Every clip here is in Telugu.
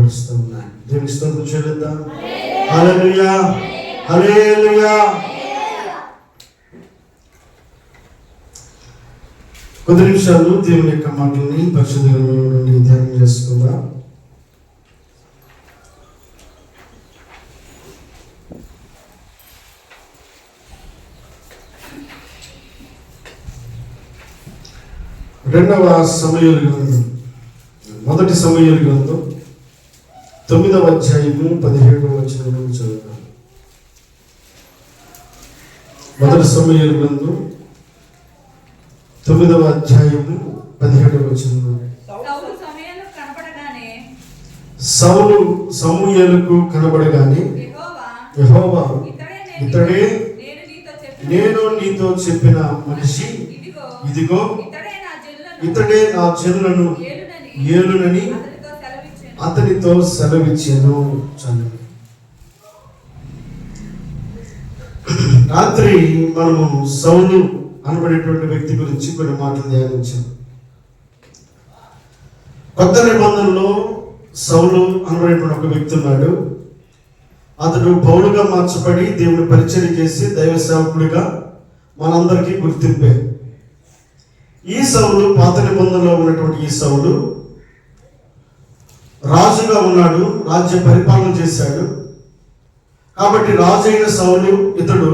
మహిమపరుస్తూ ఉన్నాయి. దేవునికి స్తోత్రం చెల్లిద్దాం. హల్లెలూయా, హల్లెలూయా. కొద్ది నిమిషాలు దేవుని యొక్క మాటల్ని పరిశుద్ధ గ్రంథంలో నుండి ధ్యానం చేసుకుందాం. రెండవ సమూయేలు గ్రంథం, మొదటి సమూయేలు గ్రంథం 9వ అధ్యాయము 17వ వచనం చదువుతాం. మొదటి సమూయేలు గ్రంథం 9వ అధ్యాయము 17వ వచనం. సౌలు సమూయేలుకు కనబడగానే యెహోవా ఇతడే నేను నీతో చెప్పిన మనిషి, ఇదిగో ఇతడే నా జనులను ఏలునని అతనితో సెలవిచ్చాను. రాత్రి మనము సౌలు అనబడేటువంటి వ్యక్తి గురించి కొన్ని మాటలు ధ్యానించాం. కొత్త నిబంధనలో సౌలు అనబడేటువంటి ఒక వ్యక్తి ఉన్నాడు. అతడు పౌలుగా మార్చబడి దేవుని పరిచర్య చేసి దైవ సేవకుడిగా మనందరికీ గుర్తింపే. ఈ సౌలు పాత నిబంధనలో ఉన్నటువంటి ఈ సౌలు రాజుగా ఉన్నాడు, రాజ్య పరిపాలన చేశాడు. కాబట్టి రాజు అయిన సౌలు ఇతడు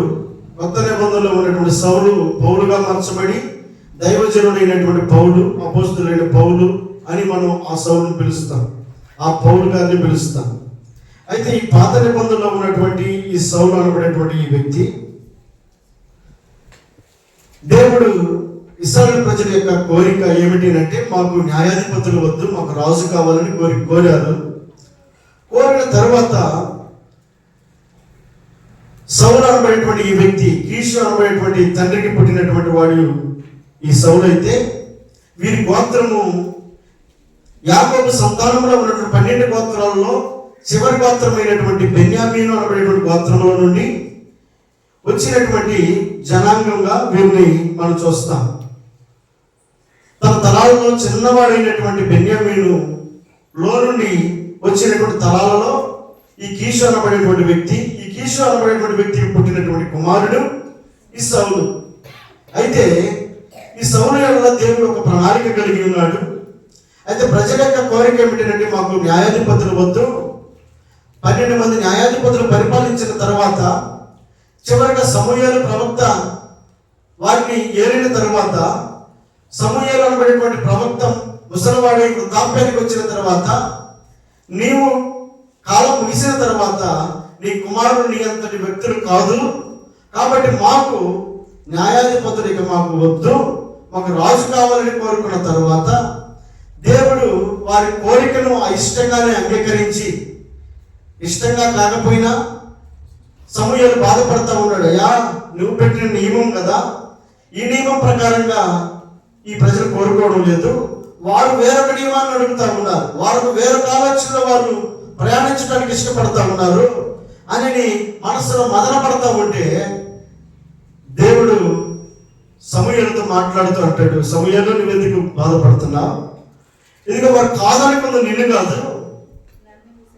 కొత్త నిబంధనలో ఉన్నటువంటి సౌలు పౌలుగా మార్చబడి దైవజనుడైనటువంటి పౌలు, అపోస్తలుడైన పౌలు అని మనం ఆ సౌలుని పిలుస్తాం, ఆ పౌలు గారిని పిలుస్తాం. అయితే ఈ పాత నిబంధనలో ఉన్నటువంటి ఈ సౌలు అనబడేటువంటి ఈ వ్యక్తి దేవుడు ఇశ్రాయేలు ప్రజల యొక్క కోరిక ఏమిటి అంటే, మాకు న్యాయాధిపతులు వద్దు, మాకు రాజు కావాలని కోరారు. కోరిన తర్వాత సౌలు అనబడేటువంటి ఈ వ్యక్తి, కీషు అనబడేటువంటి తండ్రికి పుట్టినటువంటి వాడు ఈ సౌలు అయితే, వీరి గోత్రము యాకోబు సంతానంలో ఉన్నటువంటి 12 గోత్రాలలో చివరి గోత్రమైనటువంటి బెన్యామీను అనబడేటువంటి గోత్రంలో నుండి వచ్చినటువంటి జనాంగంగా వీరిని మనం చూస్తాం. తన తరాలలో చిన్నవాడైనటువంటి బెన్యామీను లో నుండి వచ్చినటువంటి తరాలలో ఈ కీషు అనబడేటువంటి వ్యక్తి, ఈ కీషు అనబడేటువంటి వ్యక్తికి పుట్టినటువంటి కుమారుడు ఈ సౌలు. అయితే ఈ సౌలు వల్ల దేవుడు ఒక ప్రణాళిక కలిగి ఉన్నాడు. అయితే ప్రజల యొక్క కోరిక ఏమిటంటే, మాకు న్యాయాధిపతులు వద్దు. 12 మంది న్యాయాధిపతులు పరిపాలించిన తర్వాత చివరిగా సమూయేలు ప్రవక్త వారిని ఏలిన తర్వాత, సమూయేలు అనబడేటువంటి ప్రవక్త ముసలివాడి వృద్ధాప్యానికి వచ్చిన తర్వాత, నీవు కాలం ముగిసిన తర్వాత నీ కుమారుడు నీ అంతటి వ్యక్తులు కాదు, కాబట్టి మాకు న్యాయాధిపతులు ఇక మాకు వద్దు, మాకు రాజు కావాలని కోరుకున్న తర్వాత దేవుడు వారి కోరికను అయిష్టంగానే అంగీకరించి, ఇష్టంగా కాకపోయినా సమూయేలు బాధపడతా ఉన్నాడు. అయ్యా, నువ్వు పెట్టిన నియమం కదా, ఈ నియమం ప్రకారంగా ఈ ప్రజలు కోరుకోవడం లేదు, వారు వేరొక నియమాన్ని అడుగుతా ఉన్నారు, వారు వేరొక ఆలోచనలో వారు ప్రయాణించడానికి ఇష్టపడతా ఉన్నారు అని మనసులో మదన పడతా ఉంటే దేవుడు సమూయేలుతో మాట్లాడుతూ అంటాడు, సమూయేలు నువ్వు ఎందుకు బాధపడుతున్నావు? ఇదిగో వారు కాదనుకుంది నిన్ను కాదు,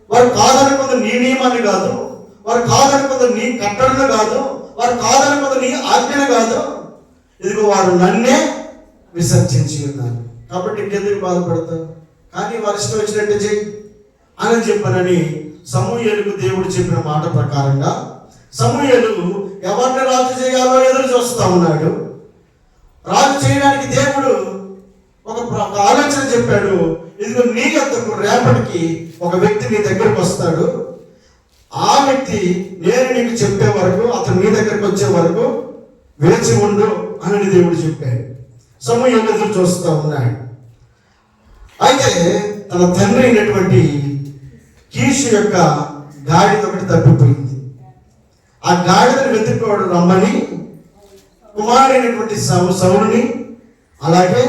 వారు కాదనుకుంది నీ నియమాన్ని కాదు, వారు కాదనుకుంది నీ కట్టడను కాదు, వారు కాదనుకుంది నీ ఆజ్ఞను కాదు, ఇదిగో వారు నన్నే విసర్జించి ఉన్నారు, కాబట్టి ఇంకెందుకు బాధపడతావు, కానీ వారి ఇష్టం వచ్చినట్టు చెయ్యి అని చెప్పనని సమూయేలుకు దేవుడు చెప్పిన మాట ప్రకారంగా సమూయేలు ఎవరిని రాజు చేయాలో ఎదురు చూస్తూ ఉన్నాడు. రాజు చేయడానికి దేవుడు ఒక ఆలోచన చెప్పాడు. ఇదిగో నీ యొద్దకు రేపటికి ఒక వ్యక్తి నీ దగ్గరకు వస్తాడు, ఆ వ్యక్తి నేను నీకు చెప్పే వరకు, అతను నీ దగ్గరకు వచ్చే వరకు వేచి ఉండు అని దేవుడు చెప్పాడు. సమూయేలు ఎదురు చూస్తూ ఉన్నాడు. అయితే తన తండ్రి అయినటువంటి కీషు యొక్క గాడిద ఒకటి తప్పిపోయింది. ఆ గాడిదను వెతుక్కోవడం రమ్మని కుమారుడైనటువంటి సౌలుని, అలాగే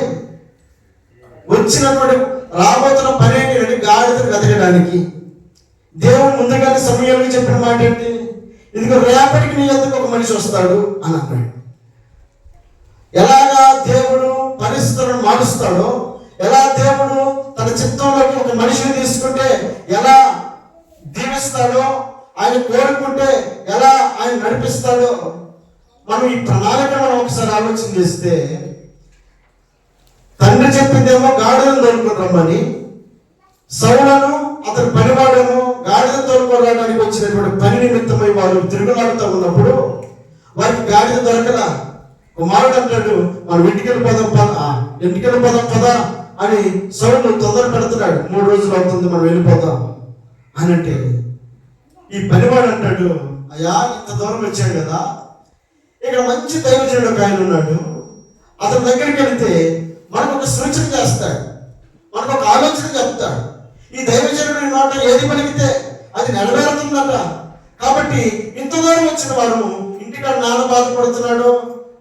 వచ్చినటువంటి రాబోతున్న పని ఏంటి, గాడిదను వెతకడానికి దేవుడు ముందుగానే సమూయేలుకు చెప్పిన మాట ఏంటి, ఇదిగో రేపటికి నీ యొద్దకు ఒక మనిషి వస్తాడు అని అన్నాడు. ఎలాగా దేవుడు పరిస్థితులను మారుస్తాడో ఎలా దేవుడు తన చిత్తంలోకి ఒక మనిషిని తీసుకుంటే ఎలా దీవిస్తాడో, ఆయన కోరుకుంటే ఎలా ఆయన నడిపిస్తాడో మనం ఈ ప్రణాళిక మనం ఒకసారి ఆలోచన చేస్తే, తండ్రి చెప్పిందేమో గాడిదను తోలుకొని రమ్మని, సౌలను అతని పనివాడేమో గాడిద తోలుకోవడానికి వచ్చినటువంటి పని నిమిత్తమై వారు తిరుగులాడుతూ ఉన్నప్పుడు వారికి గాడిద దొరకలా. కుమారుడు అంటాడు, మనం ఇంటికి వెళ్ళిపోదాం పదా అని సౌలు తొందర పెడుతున్నాడు. 3 రోజులు అవుతుంది, మనం వెళ్ళిపోతాం అని అంటే, ఈ పనివాడు అంటాడు, అయ్యా ఇంత దూరం వచ్చాడు కదా, ఇక్కడ మంచి దైవజనుడు ఒక ఆయన ఉన్నాడు, అతని దగ్గరికి వెళితే మనకు ఒక సూచన చేస్తాడు, మనకు ఒక ఆలోచన చెప్తాడు. ఈ దైవజనుడి నోట ఏది పలికితే అది నెరవేరుతుందట. కాబట్టి ఇంత దూరం వచ్చిన వారు ఇంటికాడ నాన్న బాధపడుతున్నాడు,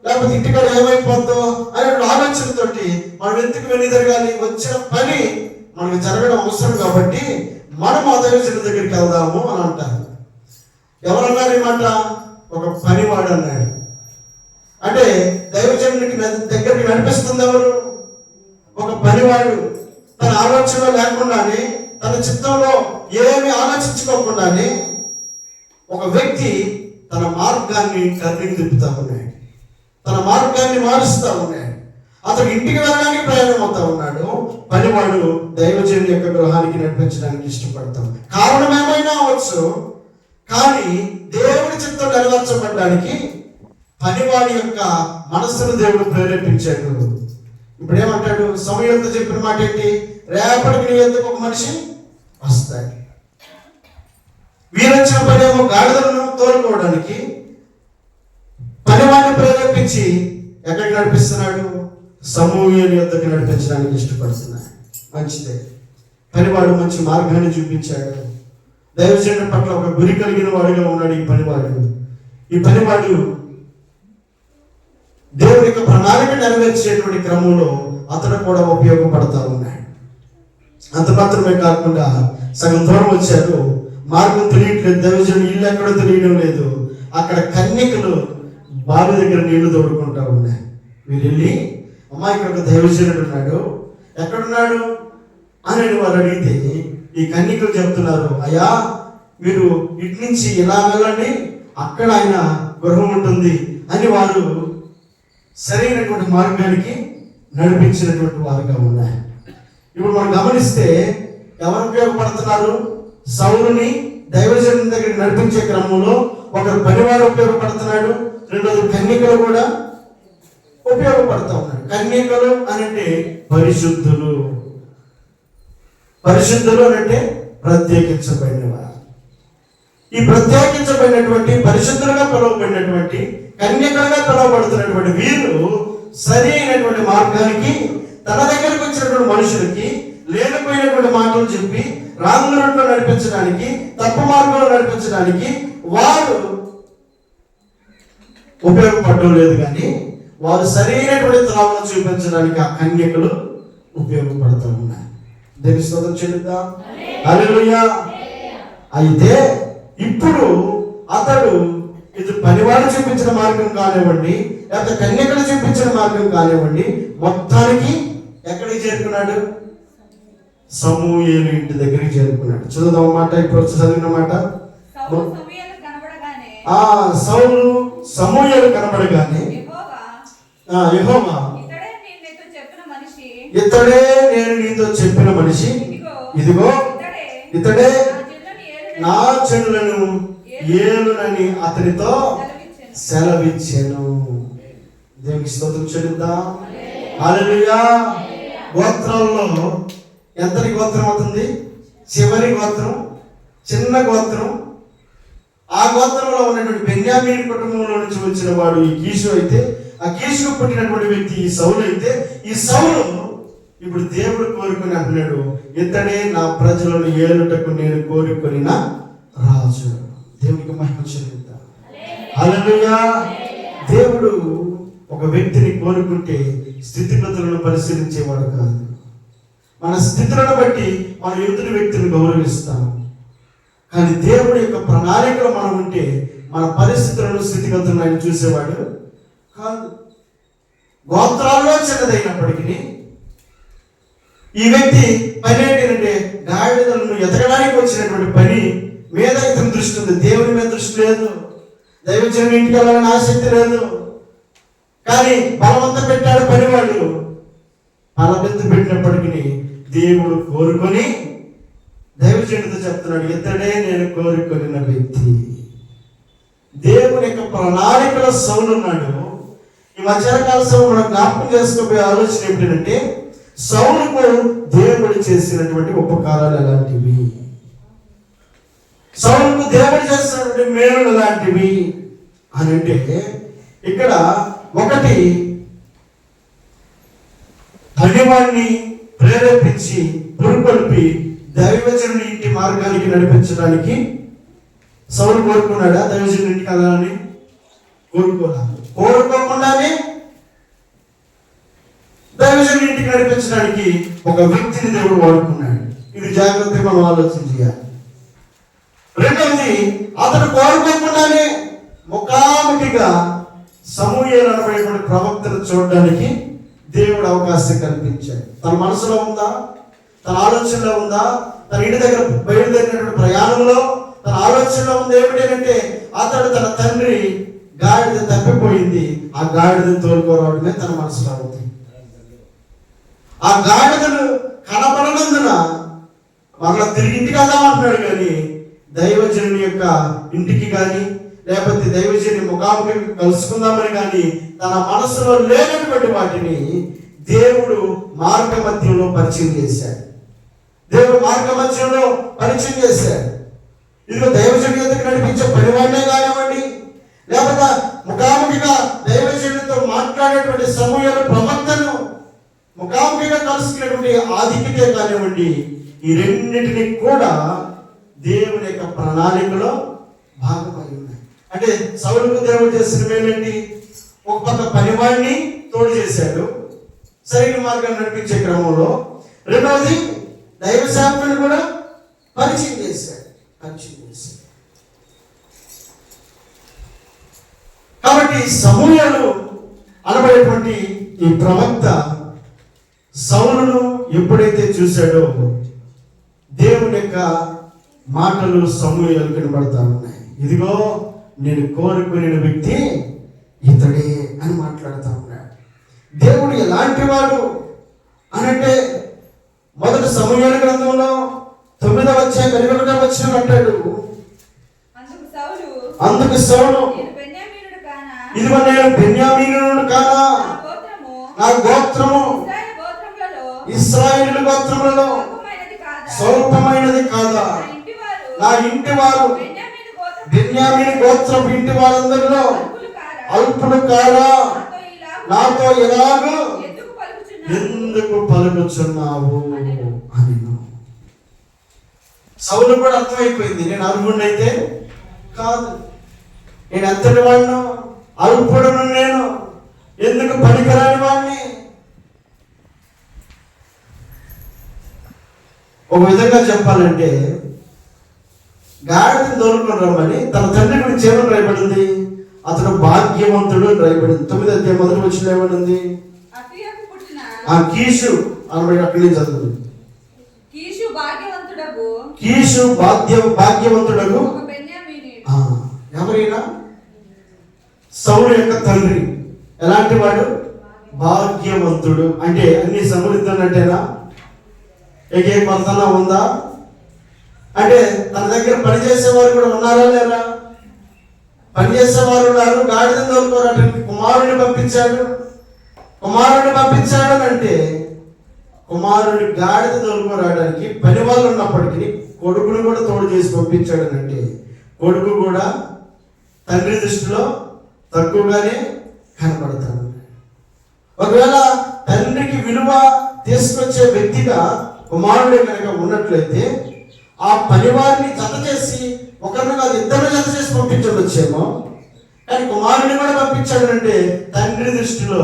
లేకపోతే ఇంటికాడ ఏమైపోద్దో అనే ఆలోచనతోటి మనం ఎందుకు వెనుదిరగాలి, వచ్చిన పని మనకు జరగడం అవసరం కాబట్టి మనం ఆ దైవజనుడి దగ్గరికి వెళ్దాము అని అంటారు. ఎవరన్నారు ఈ మాట? ఒక పనివాడు అన్నాడు. అంటే దైవజనుడికి దగ్గరికి నడిపిస్తుంది ఎవరు? ఒక పనివాడు. తన ఆలోచనలో లేకుండానే, తన చిత్తంలో ఏమి ఆలోచించుకోకుండానే ఒక వ్యక్తి తన మార్గాన్ని టర్నింగ్ తిప్పుతా ఉన్నాడు, తన మార్గాన్ని మారుస్తూ ఉన్నాడు. అతను ఇంటికి వెళ్ళడానికి ప్రయాణం అవుతా ఉన్నాడు. పనివాడు దైవజనుడి యొక్క గృహానికి నడిపించడానికి ఇష్టపడతాం. కారణం ఏమైనా అవచ్చు, కానీ దేవుడి చిత్తం నెరవేర్చబడడానికి పనివాడి యొక్క మనస్సును దేవుడు ప్రేరేపించాడు. ఇప్పుడు ఏమంటాడు? సమయంతో చెప్పిన మాట ఏంటి? రేపటికి నీ ఎందుకు ఒక మనిషి వస్తాడు. వీరొచ్చిన పనేమో గాడిదలను తోలుకోవడానికి పనివాడిని ప్రేరేపించి ఎక్కడికి నడిపిస్తున్నాడు? సమూయేలు యొద్దకు నడిపించడానికి ఇష్టపడుతున్నాడు. మంచిదే, పనివాడు మంచి మార్గాన్ని చూపించాడు. దైవజనుడి పట్ల ఒక గురి కలిగిన వాడిగా ఉన్నాడు ఈ పనివాడు. ఈ పనివాడు దేవుడి యొక్క ప్రణాళిక నెరవేర్చేటువంటి క్రమంలో అతను కూడా ఉపయోగపడతా ఉన్నాడు. అంత మాత్రమే కాకుండా సగం దూరం వచ్చారు, మార్గం తెలియట్లేదు, దైవజనుడు ఇల్లు ఎక్కడో తెలియడం లేదు. అక్కడ కన్యకలు బావి దగ్గర నీళ్లు తోడుకుంటా ఉన్నాయి. వీరు వెళ్ళి, అమ్మా ఇక్కడ ఒక దైవజనుడు ఉన్నాడు, ఎక్కడున్నాడు అని వారు అడిగితే ఈ కన్యకలు చెప్తున్నారు, అయ్యా మీరు ఇటు నుంచి ఇలా వెళ్ళండి, అక్కడ ఆయన గృహం ఉంటుంది అని వారు సరైనటువంటి మార్గానికి నడిపించినటువంటి వారుగా ఉన్నాయి. ఇప్పుడు మనం గమనిస్తే ఎవరు ఉపయోగపడుతున్నారు? సౌలుని దైవజనుడి దగ్గరికి నడిపించే క్రమంలో ఒకరు పనివాడు ఉపయోగపడుతున్నాడు, రెండోది కన్యకలు కూడా ఉపయోగపడుతూ ఉన్నారు. కన్యకలు అనంటే పరిశుద్ధులు, పరిశుద్ధులు అనంటే ప్రత్యేకించబడిన వారు. ఈ ప్రత్యేకించబడినటువంటి పరిశుద్ధులుగా పిలువబడినటువంటి కన్యకలుగా పిలువబడుతున్నటువంటి వీరు సరి అయినటువంటి మార్గానికి, తన దగ్గరకు వచ్చినటువంటి మనుషులకి లేనిపోయినటువంటి మాటలు చెప్పి రాంగ్ రూట్లో నడిపించడానికి, తప్పు మార్గంలో నడిపించడానికి వారు ఉపయోగపడడం లేదు, కానీ వారు సరైనటువంటి త్రావును చూపించడానికి ఆ కన్యకలు ఉపయోగపడుతూ ఉన్నాయి. దేవుని స్తోత్రం చెల్లిద్దాం. హల్లెలూయా. అయితే ఇప్పుడు అతడు ఇది పనివాడు చూపించిన మార్గం కానివ్వండి, లేకపోతే కన్యకలు చూపించిన మార్గం కానివ్వండి, మొత్తానికి ఎక్కడికి చేరుకున్నాడు? సమూయేలు ఇంటి దగ్గరికి చేరుకున్నాడు. చదువుదాం మాట, ఇప్పుడు చదివిన మాట. సౌలు సమూయేలు కనబడగానే యెహోవా ఇతడే నేను నీతో చెప్పిన మనిషి, ఇదిగో ఇతడే నా జనులను ఏలునని అతనితో సెలవిచ్చాను. దేవునికి స్తోత్రం చెల్లిద్దాం. హల్లెలూయా. గోత్రాల్లో ఎంతటి గోత్రం అవుతుంది? చివరి గోత్రం, చిన్న గోత్రం. ఆ గోత్రంలో ఉన్నటువంటి బెన్యామీను కుటుంబంలో నుంచి వచ్చిన వాడు ఈ కీషు అయితే, ఆ కీషుకు పుట్టినటువంటి వ్యక్తి ఈ సౌలు అయితే, ఈ సౌలు ఇప్పుడు దేవుడు కోరుకుని అంటున్నాడు, ఇతడే నా ప్రజలను ఏలుటకు నేను కోరుకుని రాజు. దేవునికి మహిమ చెల్లిద్దాం. హల్లెలూయా. దేవుడు ఒక వ్యక్తిని కోరుకుంటే స్థితిగతులను పరిశీలించేవాడు కాదు. మన స్థితులను బట్టి మన ఎదుటి వ్యక్తిని గౌరవిస్తాం, కానీ దేవుడి యొక్క ప్రణాళికలో మనం ఉంటే మన పరిస్థితులను, స్థితిగతులను ఆయన చూసేవాడు కాదు. గోత్రాల్లో చిన్నదైనప్పటికీ ఈ వ్యక్తి పని ఏంటంటే గాడిదలను ఎతకడానికి వచ్చినటువంటి పని మీద ఇతని దృష్టి ఉంది, దేవుని మీద దృష్టి లేదు, దైవజనుని ఇంటికి వెళ్ళాలని ఆసక్తి లేదు. కానీ బలవంతం పెట్టాడు పనివాడు. బలవంతం పెట్టినప్పటికీ దేవుడు కోరుకొని దైవజనుడితో చెప్తున్నాడు, ఇతడే నేను కోరుకొనిన వ్యక్తి. దేవుని యొక్క ప్రణాళికలో సౌలు ఉన్నాడు. ఈ మధ్యకాల సౌలు మనం జ్ఞాపకం చేసుకోబోయే ఆలోచన ఏమిటంటే, సౌలుకు దేవుడు చేసినటువంటి ఉపకారాలు ఎలాంటివి, సౌలుకు దేవుడు చేసినటువంటి మేలులు ఎలాంటివి అని అంటే, ఇక్కడ ఒకటి పనివాడిని ప్రేరేపించి పురుకొల్పి దైవజనుని ఇంటి మార్గానికి నడిపించడానికి సౌలు కోరుకున్నాడా? దైవజనుని ఇంటికి వెళ్ళాలని కోరుకోకుండానే దైవజనుని ఇంటికి నడిపించడానికి ఒక వ్యక్తిని దేవుడు వాడుకున్నాడు. ఇది జాగ్రత్తగా మనం ఆలోచన చేయాలి. రెండవది, అతను కోరుకోకుండానే ముఖాముఖిగా సమూయేలు అనబడేటువంటి ప్రవక్తను చూడడానికి దేవుడు అవకాశం కల్పించాడు. తన మనసులో ఉందా, తన ఆలోచనలో ఉందా, తన ఇంటి దగ్గర బయలుదేరినటువంటి ప్రయాణంలో తన ఆలోచనలో ఉంది ఏమిటంటే, అతడు తన తండ్రి గాడిద తప్పిపోయింది, ఆ గాడిదను తోలుకోవడమే తన మనసులో ఉంది. ఆ గాడిదను కనపడనందున మరలా తిరిగి ఇంటికి వెళ్దామంటున్నాడు. కానీ దైవజనుని యొక్క ఇంటికి కానీ లేకపోతే దైవజనుని ముఖాముఖి కలుసుకుందామని కానీ తన మనసులో లేనటువంటి వాటిని దేవుడు మార్గ మధ్యంలో పరిచయం చేశాడు. దేవుడు మార్గ మధ్యంలో పరిచయం చేశాడు. ఇదిగో దైవజనుని దగ్గర నడిపించే పనివాడినే కానివ్వండి, లేకపోతే ముఖాముఖిగా దైవజనునితో మాట్లాడేటువంటి సమూహలు ప్రవక్తను ముఖాముఖిగా కలుసుకునేటువంటి ఆధిక్యతే కానివ్వండి, ఈ రెండింటినీ కూడా దేవుని యొక్క ప్రణాళికలో భాగమై ఉన్నాయి. అంటే సౌలుకు దేవుడు చేసిన మేలేంటి? ఒక పక్క పనివాడిని తోడు చేశాడు సరైన మార్గాన్ని నడిపించే క్రమంలో, రెండవది దైవ సేవకుని కూడా పరిచయం చేశాడు. కాబట్టి సమూయేలు అనబడేటువంటి ఈ ప్రవక్త సౌలును ఎప్పుడైతే చూశాడో దేవుని యొక్క మాటలు సమూయేలు కనబడతా ఉన్నాయి. ఇదిగో నేను కోరుకునే వ్యక్తి ఇతడే అని మాట్లాడుతూ ఉన్నాడు. దేవుడు ఎలాంటి వాడు అనంటే, మొదటి సమూయేలు గ్రంథంలో 9వ అధ్యాయం 11వ వచనం అంటాడు, అందుకు సౌలు ఇదిగో నేను బెన్యామీనుడు కానా, నా గోత్రము ఇశ్రాయేలు గోత్రములలో స్వల్పమైనది కాదా, నా ఇంటి వారు బెన్యామీను గోత్రపు ఇంటి వారందరిలో అల్పులు కాదా, నాతో ఎలాగో ఎందుకు పలుకుచున్నావు అని. సౌలు కూడా అర్థమైపోయింది, నేను అర్హుడిని అయితే కాదు, నేను ఎంతటి వాడిను, అల్పుడును, నేను ఎందుకు పనికిరాని వాడిని. ఒక విధంగా చెప్పాలంటే, గాడిని తోలుకొని రమ్మని తన తండ్రి గురించి ఏమని రాయబడింది? అతడు భాగ్యవంతుడు రాయబడింది. 9వ అధ్యాయం మొదటి వచనంలో ఏమనుంది? ఆ కీషు అనబడి అక్కడి నుంచి చదువుతుంది. కీషు భాగ్యవంతుడగు ఎవరైనా సౌలు యొక్క తండ్రి ఎలాంటి వాడు? భాగ్యవంతుడు. అంటే అన్ని సమృద్ధి ఏ కొలతనా ఉందా అంటే, తన దగ్గర పనిచేసేవారు కూడా ఉన్నారా లేరా? పనిచేసేవారు ఉన్నారు. గాడిద తోలుకోవడానికి కుమారుడిని పంపించాడు అంటే, కుమారుడి గాడిద తోలుకోరాడానికి పని వాళ్ళు ఉన్నప్పటికీ కొడుకును కూడా తోడు చేసి పంపించాడు అంటే, కొడుకు కూడా తండ్రి దృష్టిలో తక్కువగానే కనపడతాడు. ఒకవేళ తండ్రికి విలువ తీసుకొచ్చే వ్యక్తిగా కుమారుడే కనుక ఉన్నట్లయితే, ఆ పనివారిని జత చేసి ఒకరిని కాదు ఇద్దరు జత చేసి పంపించవచ్చేమో. కానీ కుమారుడిని కూడా పంపించాడు అంటే, తండ్రి దృష్టిలో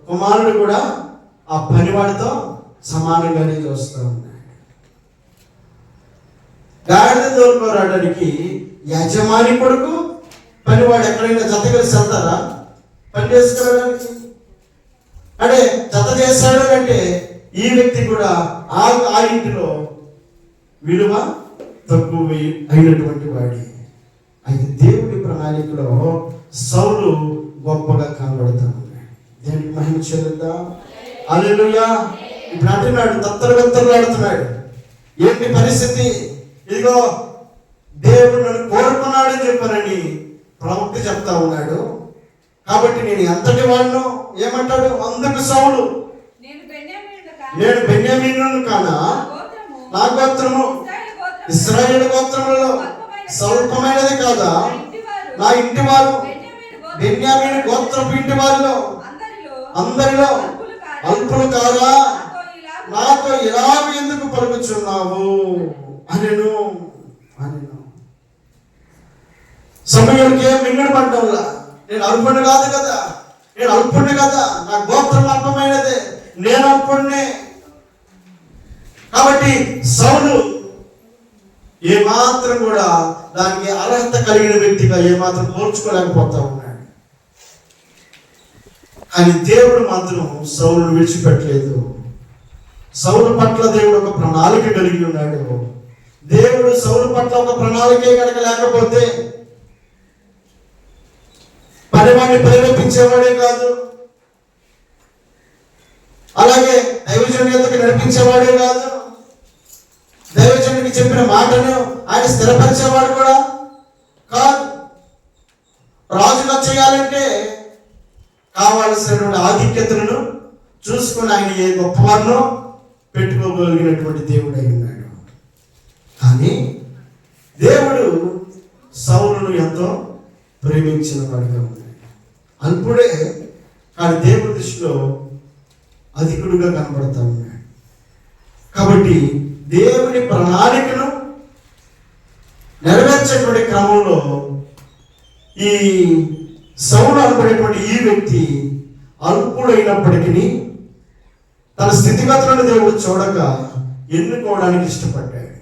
కుమారుడు కూడా ఆ పనివాడితో సమానంగానే చూస్తూ ఉన్నాడు. గాడిద తోలుకోరాడానికి యజమాని కొడుకు పనివాడు ఎక్కడైనా జత కలిసి వెళ్తారా పని చేసుకురావడానికి? అంటే జత చేశాడు అంటే ఈ వ్యక్తి కూడా ఆ ఇంటిలో విలువ తక్కువ అయినటువంటి వాడి. అయితే దేవుడి ప్రణాళికలో సౌలు గొప్పగా కనబడతా ఉన్నాడు. దేనికి మహిమ చెల్లిద్దా? హల్లెలూయా. ఇప్పుడు అంటున్నాడు, తత్తరగత్తరలాడుతున్నాడు. ఏంటి పరిస్థితి? ఇదిగో దేవుడు నన్ను కోరుకున్నాడని చెప్పానని ప్రవక్త చెప్తా ఉన్నాడు. కాబట్టి నేను ఎంతటి వాడినో ఏమంటాడు? అందుకు సౌలు, నేను బెన్యామీనును కానా, నా గోత్రము ఇశ్రాయేలు గోత్రములలో స్వల్పమైనది కాదా, నా ఇంటి వారు బెన్యామీను గోత్రపు ఇంటి వారిలో అందరిలో అల్పులు కాదా, నాతో ఇలాగ ఎందుకు పలుకుచున్నావు అనెను. సమయానికి ఏం మింగడి పడ్డంలా, నేను అల్పుణ్ణి కాదు కదా, నేను అల్పుణ్ణి కదా, నా గోత్రం అల్పమైనదే, నేను అల్పుణ్ణి. కాబట్టి సౌలు ఏమాత్రం కూడా దానికి అర్హత కలిగిన వ్యక్తిగా ఏమాత్రం పోల్చుకోలేకపోతా ఉన్నాడు. కానీ దేవుడు మాత్రం సౌలును విడిచిపెట్టలేదు. సౌలు పట్ల దేవుడు ఒక ప్రణాళిక కలిగి ఉన్నాడు. దేవుడు సౌలు పట్ల ఒక ప్రణాళికే కనుక లేకపోతే పనివాడిని ప్రేరేపించేవాడే కాదు, అలాగే దైవజనుడి యొద్దకు నడిపించేవాడే కాదు, దైవజనుడికి చెప్పిన మాటను ఆయన స్థిరపరిచేవాడు కూడా కాదు. రాజుగా చేయాలంటే కావాల్సినటువంటి ఆధిక్యతలను చూసుకుని ఆయన ఏ గొప్పవారినో పెట్టుకోగలిగినటువంటి దేవుడు అయి ఉన్నాడు. కానీ దేవుడు సౌలును ఎంతో ప్రేమించిన వాడిగా ఉన్నాడు. అల్పుడే కానీ దేవుడి దృష్టిలో అధికుడుగా కనబడతా ఉన్నాడు. కాబట్టి దేవుని ప్రణాళికను నెరవేర్చేటువంటి క్రమంలో ఈ సౌలు అనబడేటువంటి ఈ వ్యక్తి అల్పుడైనప్పటికీ తన స్థితిగతులను దేవుడు చూడక ఎన్నుకోవడానికి ఇష్టపడ్డాడు.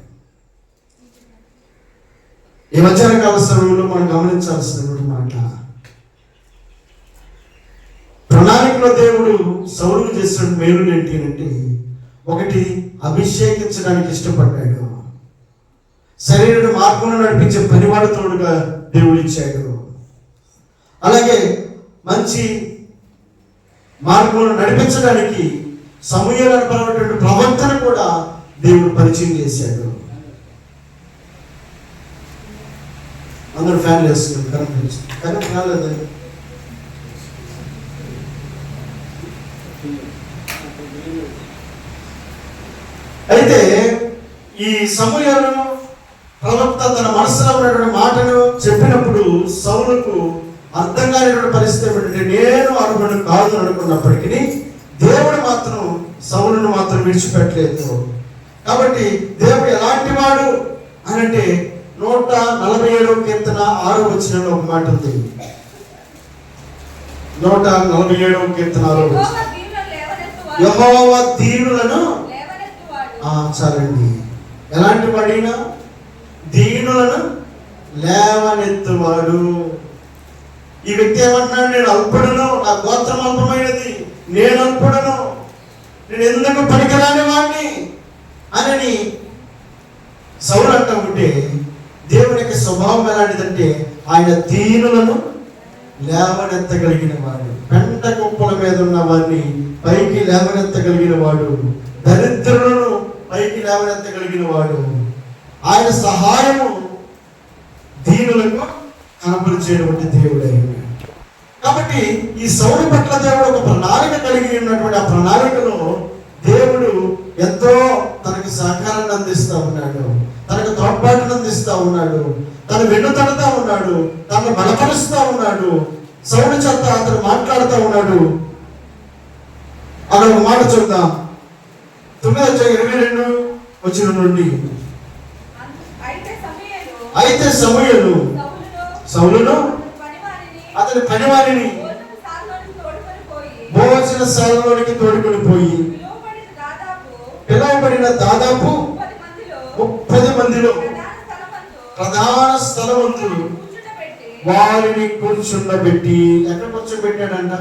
ఈ మధ్యాహ్నకాల సమయంలో మనం గమనించాల్సినటువంటి మాట, ప్రణాళికలో దేవుడు సౌలుకు చేసిన మేలు ఏంటి అంటే, ఒకటి అభిషేకించడానికి ఇష్టపడ్డాడు. శరీర మార్గంలో నడిపించే పనివాడు తోడుగా దేవుడు ఇచ్చాడు. అలాగే మంచి మార్గంలో నడిపించడానికి సమూయేలు అనబడినటువంటి ప్రవక్తను కూడా దేవుడు పరిచయం చేశాడు. అందరూ ఫ్యాన్ వేస్తున్నారు, కరెంట్ రాలేదు. అయితే ఈ సమూయేలు ప్రవక్త తన మనసులో ఉన్నటువంటి మాటను చెప్పినప్పుడు సౌలుకు అర్థం కానిటువంటి పరిస్థితి ఏమిటంటే, నేను అర్హుడు కాదు అనుకున్నప్పటికీ దేవుడు మాత్రం సౌలును మాత్రం విడిచిపెట్టలేదు. కాబట్టి దేవుడు ఎలాంటి వాడు అని అంటే 147వ కీర్తన 6వ వచనంలో ఒక మాట ఉంది. 147వ కీర్తన 6వ వచనం, యెహోవా దీనులను చాలండి, ఎలాంటి వాడినా దీనులను లేవనెత్తువాడు. ఈ వ్యక్తి ఏమంటున్నాడు? నేను అల్పుడును, నా గోత్రం అల్పమైనది, నేను అల్పుడును, నేను ఎందుకు పనికిరాని వాడిని అని సౌలు అంటూ ఉంటే, దేవుని యొక్క స్వభావం ఎలాంటిదంటే ఆయన దీనులను లేవనెత్తగలిగిన వాడు, పెంట కుప్పల మీద ఉన్న వాడిని పైకి లేవనెత్తగలిగిన వాడు, దరిద్రులను పైకి లేవనెత్తగలిగిన వాడు, ఆయన సహాయము దీనులకు కనపరిచేటువంటి దేవుడు అయిన. కాబట్టి ఈ సౌలు పట్ల దేవుడు ఒక ప్రణాళిక కలిగి ఉన్నటువంటి ఆ ప్రణాళికలో దేవుడు ఎంతో తనకి సహకారాన్ని అందిస్తూ ఉన్నాడు, తనకు తోడ్పాటును అందిస్తూ ఉన్నాడు, తను వెన్నుతడుతూ ఉన్నాడు, తనను బలపరుస్తూ ఉన్నాడు, సౌలు చేత అతను మాట్లాడుతూ ఉన్నాడు. అక్కడ ఒక మాట చూద్దాం, 9:22 వచనం నుండి. అయితే సమూయేలు సౌలును అతని పనివారిని భోజనశాలలోనికి తోడుకొని పోయి పిలువబడిన దాదాపు 30 మందిలో ప్రధాన స్థలవంతులు వారిని కూర్చుండబెట్టి, ఎక్కడ కూర్చోబెట్టాడంట?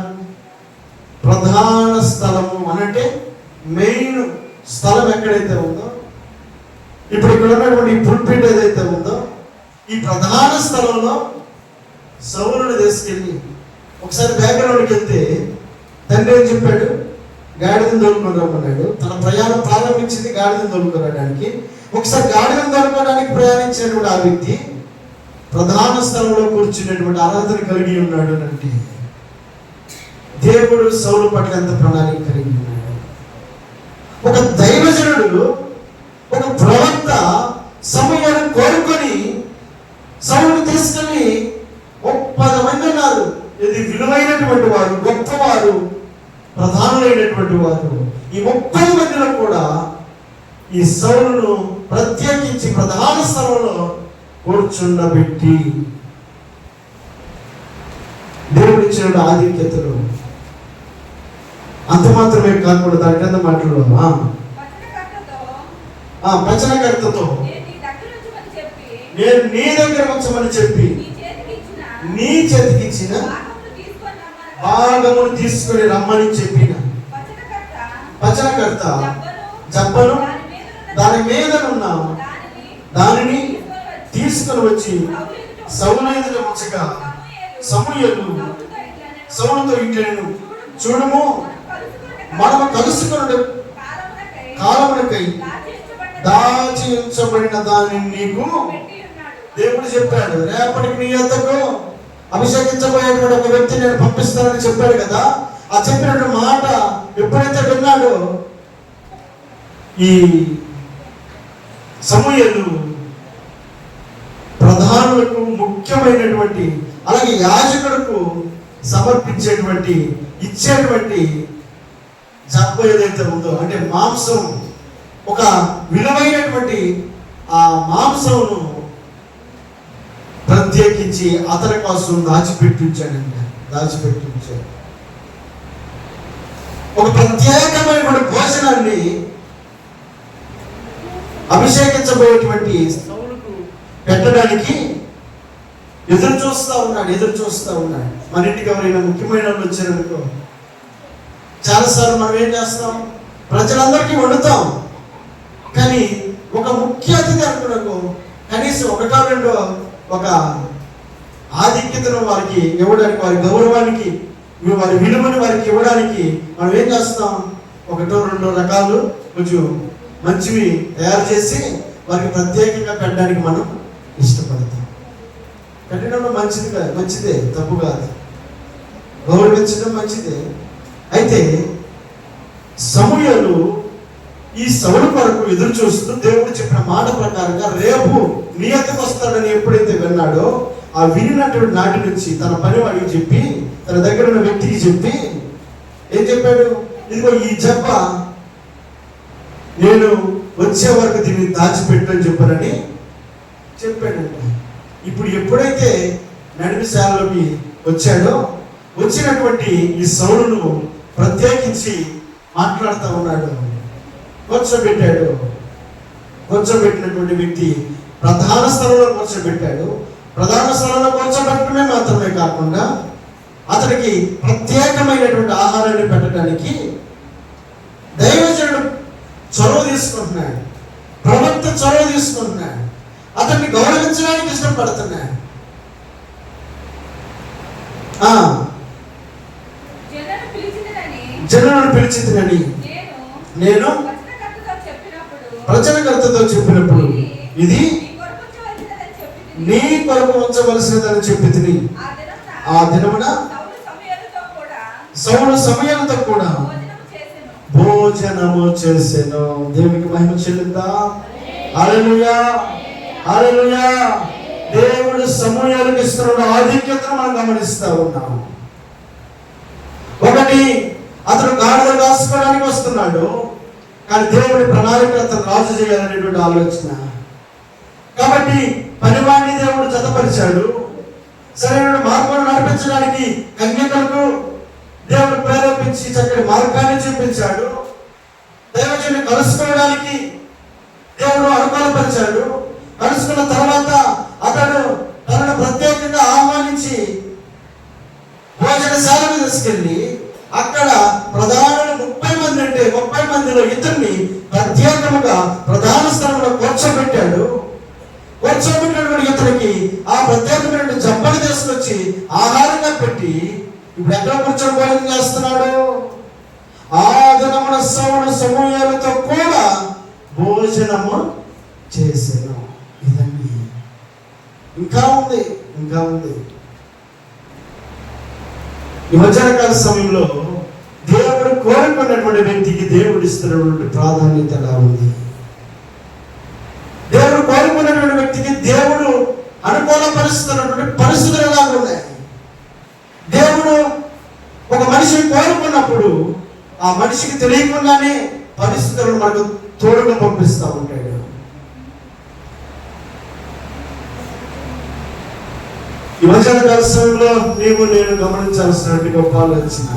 ప్రధాన స్థలము అనంటే మెయిన్ స్థలం ఎక్కడైతే ఉందో, ఇప్పుడు ఇక్కడ ఉన్నటువంటి పుల్పిట్ ఏదైతే ఉందో, ఈ ప్రధాన స్థలంలో సౌలుని తీసుకెళ్ళి ఒకసారి బ్యాక్గ్రౌండ్కి వెళ్తే తండ్రి ఏం చెప్పాడు? గాడిదను తోలుకొని రమ్మన్నాడు. తన ప్రయాణం ప్రారంభించింది గాడిదను తోలుకోవడానికి. ఒకసారి గాడిదను తోలుకోవడానికి ప్రయాణించినటువంటి ఆ వ్యక్తి ప్రధాన స్థలంలో కూర్చున్నటువంటి అర్హతను కలిగి ఉన్నాడు అంటే దేవుడు సౌలు పట్ల ఎంత ప్రణాళిక కలిగి ఉన్నాడు. ఒక దైవజనుడు, ఒక ప్రవక్త సమయాన్ని కోరుకొని సౌలుని తీసుకెళ్ళి 30 మంది ఉన్నారు. ఇది విలువైనటువంటి వారు, గొప్పవారు, ప్రధానులైనటువంటి వారు. ఈ 30 మందిలో కూడా ఈ సౌలును ప్రత్యేకించి ప్రధాన స్థలంలో కూర్చుండబెట్టి దేవుడిచ్చిన ఆధిక్యతలు అంత మాత్రమే కాకుండా దాని కింద మాటలు వచనకర్తతో నేను నీ దగ్గర ఉంచమని చెప్పి నీ చేతికి ఇచ్చిన భాగమును తీసుకొని రమ్మని చెప్పిన వచనకర్త జబ్బను దాని మీదనున్న దానిని తీసుకొని వచ్చి సౌలు ఎదుట ఉంచగా సమూయేలు సౌలుతో ఇట్లనెను, చూడుము, మనము కలుసుకున్న కాలమునకై దాచి ఉంచబడిన దానిని నీకు దేవుడు చెప్పాడు. రేపటికి నీ యొద్దకు అభిషేకించబోయేటువంటి ఒక వ్యక్తి నేను పంపిస్తానని చెప్పాడు కదా. ఆ చెప్పినటువంటి మాట ఎప్పుడైతే విన్నాడో ఈ సమూయేలు ప్రధానులకు ముఖ్యమైనటువంటి, అలాగే యాజకులకు సమర్పించేటువంటి, ఇచ్చేటువంటి జబ్బ ఏదైతే ఉందో, అంటే మాంసం, ఒక విలువైనటువంటి ఆ మాంసమును ప్రత్యేకించి అతని కోసం దాచిపెట్టించాడండి. ఒక ప్రత్యేకమైనటువంటి భోజనాన్ని అభిషేకించబోయేటువంటి సౌలుకు పెట్టడానికి ఎదురు చూస్తూ ఉన్నాడు. మన ఇంటికి ఎవరైనా ముఖ్యమైన వాళ్ళు వచ్చారనుకో, చాలాసార్లు మనం ఏం చేస్తాం? ప్రజలందరికీ వండుతాం, కానీ ఒక ముఖ్య అతిథి అనుకున్నకు కనీసం 1-2 ఒక ఆధిక్యతను వారికి ఇవ్వడానికి, వారి గౌరవానికి, వారి విలువని వారికి ఇవ్వడానికి మనం ఏం చేస్తాం? 1-2 రకాలు కొంచెం మంచివి తయారు చేసి వారికి ప్రత్యేకంగా పెట్టడానికి మనం ఇష్టపడతాం. పెట్టడం మంచిదే, తప్పు కాదు. గౌరవించడం మంచిదే. అయితే సమూయేలు ఈ సౌలు కొరకు ఎదురు చూస్తూ దేవుడు చెప్పిన మాట ప్రకారంగా రేపు నీ యొద్దకు వస్తాడని ఎప్పుడైతే విన్నాడో, ఆ వినినటువంటి నాటి నుంచి తన పనివాడికి చెప్పి, తన దగ్గర ఉన్న వ్యక్తికి చెప్పి ఏం చెప్పాడు? ఇదిగో ఈ జబ్బ నేను వచ్చే వరకు దీన్ని దాచిపెట్టు అని చెప్పానని చెప్పాడంట. ఇప్పుడు ఎప్పుడైతే నడిమిశాలలోకి వచ్చాడో, వచ్చినటువంటి ఈ సౌలును ప్రత్యేకించి మాట్లాడుతూ ఉన్నాడు. కూర్చోబెట్టినటువంటి వ్యక్తి ప్రధాన స్థలంలో కూర్చోబెట్టాడు. ప్రధాన స్థలంలో కూర్చోబెట్టడమే మాత్రమే కాకుండా అతనికి ప్రత్యేకమైనటువంటి ఆహారాన్ని పెట్టడానికి దైవజనుడు చొరవ తీసుకుంటున్నాడు, ప్రవక్త చొరవ తీసుకుంటున్నాడు, అతన్ని గౌరవించడానికి ఇష్టపడుతున్నాడు. జనులను పిలిచిందని నేను వచనకర్తతో చెప్పినప్పుడు ఇది నీ కొరకు ఉంచవలసినదని చెప్పి తిని, ఆ దినమున సౌలు సమయాలతో కూడా భోజనము చేసెను. దేవునికి మహిమ చెల్లిద్దా. హల్లెలూయా, హల్లెలూయా. దేవుడు సమూయేలుకి ఇస్తున్న ఆధిక్యతను మనం గమనిస్తా ఉన్నాం. ఒకటి, అతను గాడిద కాసుకోవడానికి వస్తున్నాడు, కానీ దేవుడి ప్రణాళిక అతను రాజు చేయాలనేటువంటి ఆలోచన. కాబట్టి పనివాడిని దేవుడు జతపరిచాడు. సరైన మార్గాన్ని నడిపించడానికి కన్యకలకు దేవుడు ప్రేరేపించి చక్కటి మార్గాన్ని చూపించాడు. దైవజనుని కలుసుకోవడానికి దేవుడు అనుకూలపరిచాడు. కలుసుకున్న తర్వాత అతడు తనను ప్రత్యేకంగా ఆహ్వానించి భోజనశాలకు తీసుకెళ్ళి అక్కడ ప్రధానులు 30 మంది ఉంటే 30 మందిలో మందిరంలో ఇతన్ని ప్రత్యేకముగా ప్రధాన స్థానంలో కూర్చోబెట్టినటువంటి ఇతనికి ఆ ప్రత్యేకమైన జబ్బని తీసుకొచ్చి ఆహారంగా పెట్టి ఇప్పుడు ఎక్కడ కూర్చొని భోజనం చేస్తున్నాడు? ఆ దినమున సౌలు సమూయేలుతో కూడా భోజనము చేశాను. ఇదండి, ఇంకా ఉంది. ఈ మధ్యాహ్నకాల సమయంలో దేవుడు కోరుకున్నటువంటి వ్యక్తికి దేవుడు ఇస్తున్నటువంటి ప్రాధాన్యత ఎలా ఉంది? దేవుడు కోరుకున్నటువంటి వ్యక్తికి దేవుడు అనుకూలపరుస్తున్నటువంటి పరిస్థితులు ఎలా ఉన్నాయి? దేవుడు ఒక మనిషిని కోరుకున్నప్పుడు ఆ మనిషికి తెలియకుండానే పరిస్థితులను మనకు తోడుగా పంపిస్తూ ఉంటాడు. ఈ మధ్యాహ్నకాల సమయంలో నేను గమనించాల్సినటువంటి గొప్ప ఆలోచన,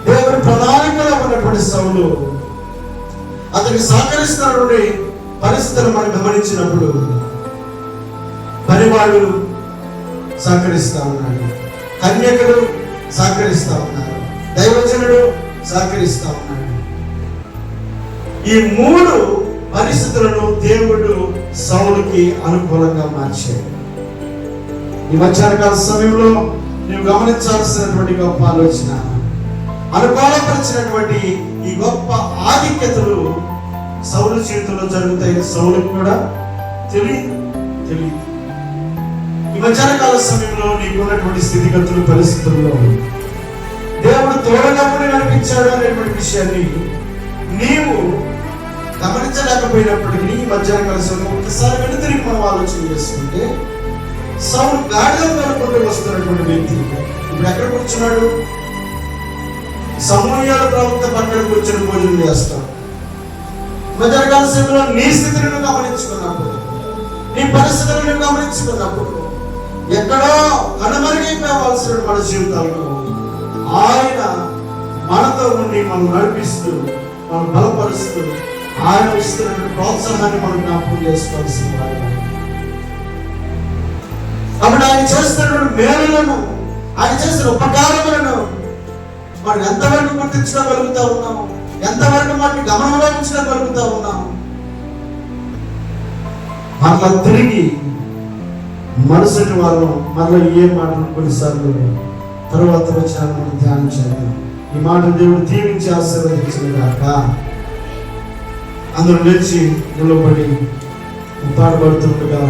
దేవుడు ప్రణాళికలో ఉన్నటువంటి సౌలు అతనికి సహకరిస్తున్నటువంటి పరిస్థితులు మనం గమనించినప్పుడు పనివాళ్ళు సహకరిస్తా ఉన్నాడు, కన్యకుడు సహకరిస్తా ఉన్నారు, దైవజనుడు సహకరిస్తా ఉన్నాడు. ఈ 3 పరిస్థితులను దేవుడు సౌలుకి అనుకూలంగా మార్చాడు. ఈ మధ్యాహ్నకాల సమయంలో నీవు గమనించాల్సినటువంటి గొప్ప ఆలోచన, అనుకూలపరిచినటువంటి ఈ గొప్ప ఆధిక్యతలు సౌలు జీవితంలో జరుగుతాయి. సౌలుకు కూడా తెలియదు. ఈ మధ్యాహ్నకాల సమయంలో నీకున్నటువంటి స్థితిగతులు, పరిస్థితుల్లో దేవుడు తోడుగా నడిపించాడు అనేటువంటి విషయాన్ని నీవు గమనించలేకపోయినప్పటికీ ఈ మధ్యాహ్నకాల సమయంలో ఒకసారి వెనుతిరిగి మనం ఆలోచన చేసుకుంటే, సౌలు గాడిదలు తోడుకుంటూ వస్తున్నటువంటి వ్యక్తి ఇప్పుడు ఎక్కడ కూర్చున్నాడు? సమూయేలు ప్రవక్త పక్కన కూర్చొని భోజనం చేస్తాడు. మధ్యాహ్నకాల సమయంలో నీ స్థితిని గమనించుకున్నప్పుడు, నీ పరిస్థితులను గమనించుకున్నప్పుడు ఎక్కడో కనుమరుగైపోవాల్సిన మన జీవితాల్లో ఆయన మనతో ఉండి మనం నడిపిస్తూ, మనం బలపరుస్తూ, ఆయన ఇస్తున్న ప్రోత్సాహాన్ని మనం జ్ఞాపకం చేసుకోవాల్సిన వారు. కాబట్టి ఆయన చేస్తున్నటువంటి మేలులను, ఆయన చేసిన ఉపకారములను మనం ఎంతవరకు గుర్తించగలుగుతా ఉన్నాము? ఎంతవరకు మనకి గమనంలో ఉంచగలుగుతా ఉన్నాము? మరలా తిరిగి మరుసటి వారం మరలా ఏ మాటలు కొన్నిసార్లు తరువాత వచ్చిన మనం ధ్యానం చేద్దాం. ఈ మాట దేవుడు దీవించి ఆశీర్వదించినగాక. అందరూ లేచి నిలబడి పాటపడుతుండగా